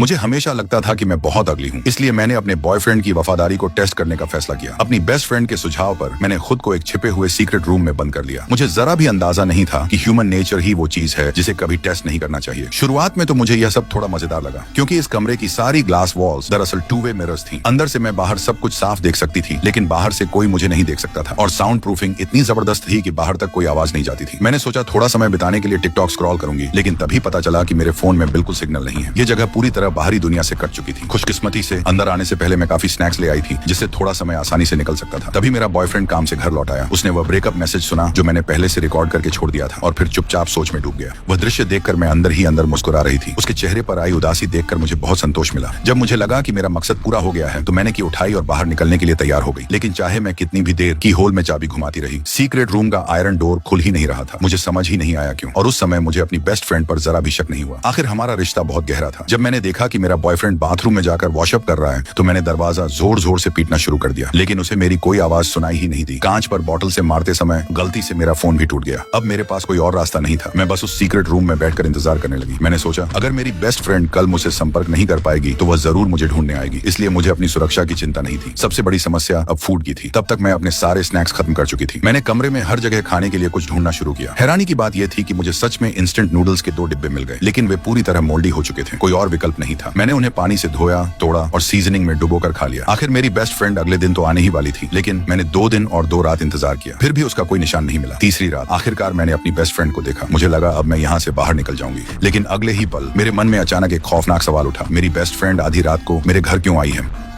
मुझे हमेशा लगता था कि मैं बहुत अगली हूँ, इसलिए मैंने अपने बॉयफ्रेंड की वफादारी को टेस्ट करने का फैसला किया। अपनी बेस्ट फ्रेंड के सुझाव पर मैंने खुद को एक छिपे हुए सीक्रेट रूम में बंद कर लिया। मुझे जरा भी अंदाजा नहीं था कि ह्यूमन नेचर ही वो चीज है जिसे कभी टेस्ट नहीं करना चाहिए। शुरुआत में तो मुझे यह सब थोड़ा मजेदार लगा, क्योंकि इस कमरे की सारी ग्लास वॉल्स दरअसल टू वे मिरर्स थी। अंदर से मैं बाहर सब कुछ साफ देख सकती थी, लेकिन बाहर से कोई मुझे नहीं देख सकता था। और साउंड प्रूफिंग इतनी जबरदस्त थी कि बाहर तक कोई आवाज नहीं जाती थी। मैंने सोचा थोड़ा समय बिताने के लिए टिकटॉक स्क्रॉल करूंगी, लेकिन तभी पता चला कि मेरे फोन में बिल्कुल सिग्नल नहीं है। ये जगह पूरी तरह बाहरी दुनिया से कट चुकी थी। खुशकिस्मती से अंदर आने से पहले मैं काफी स्नैक्स ले आई थी, जिससे थोड़ा समय आसानी से निकल सकता था। तभी मेरा बॉयफ्रेंड काम से घर लौट आया। उसने वह ब्रेकअप मैसेज सुना जो मैंने पहले से रिकॉर्ड करके छोड़ दिया था, और फिर चुपचाप सोच में डूब गया। वह दृश्य देखकर मैं अंदर ही अंदर मुस्कुरा रही थी। उसके चेहरे पर आई उदासी देखकर मुझे बहुत संतोष मिला। जब मुझे लगा कि मेरा मकसद पूरा हो गया है, तो मैंने की उठाई और बाहर निकलने के लिए तैयार हो गई। लेकिन चाहे मैं कितनी भी देर की होल में चाबी घुमाती रही, सीक्रेट रूम का आयरन डोर खुल ही नहीं रहा था। मुझे समझ ही नहीं आया क्यों, और उस समय मुझे अपनी बेस्ट फ्रेंड पर जरा भी शक नहीं हुआ। आखिर हमारा रिश्ता बहुत गहरा था। जब मैंने देखा कि मेरा बॉयफ्रेंड बाथरूम में जाकर वॉशअप कर रहा है, तो मैंने दरवाजा जोर जोर से पीटना शुरू कर दिया, लेकिन उसे मेरी कोई आवाज सुनाई ही नहीं दी। कांच पर बॉटल से मारते समय गलती से मेरा फोन भी टूट गया। अब मेरे पास कोई और रास्ता नहीं था। मैं बस उस सीक्रेट रूम में बैठकर इंतजार करने लगी। मैंने सोचा, अगर मेरी बेस्ट फ्रेंड कल मुझसे संपर्क नहीं कर पाएगी तो वह जरूर मुझे ढूंढने आएगी। इसलिए मुझे अपनी सुरक्षा की चिंता नहीं थी। सबसे बड़ी समस्या अब फूड की थी। तब तक मैं अपने सारे स्नैक्स खत्म कर चुकी थी। मैंने कमरे में हर जगह खाने के लिए कुछ ढूंढना शुरू किया। हैरानी की बात यह थी कि मुझे सच में इंस्टेंट नूडल्स के 2 डिब्बे मिल गए, लेकिन वे पूरी तरह मोल्डी हो चुके थे। कोई और विकल्प नहीं था। मैंने उन्हें पानी से धोया, तोड़ा और सीजनिंग में डुबोकर खा लिया। आखिर मेरी बेस्ट फ्रेंड अगले दिन तो आने ही वाली थी, लेकिन मैंने 2 दिन और 2 रात इंतजार किया, फिर भी उसका कोई निशान नहीं मिला। तीसरी रात आखिरकार मैंने अपनी बेस्ट फ्रेंड को देखा। मुझे लगा अब मैं यहाँ से बाहर निकल जाऊंगी, लेकिन अगले ही पल मेरे मन में अचानक एक खौफनाक सवाल उठा। मेरी बेस्ट फ्रेंड आधी रात को मेरे घर क्यों आई है?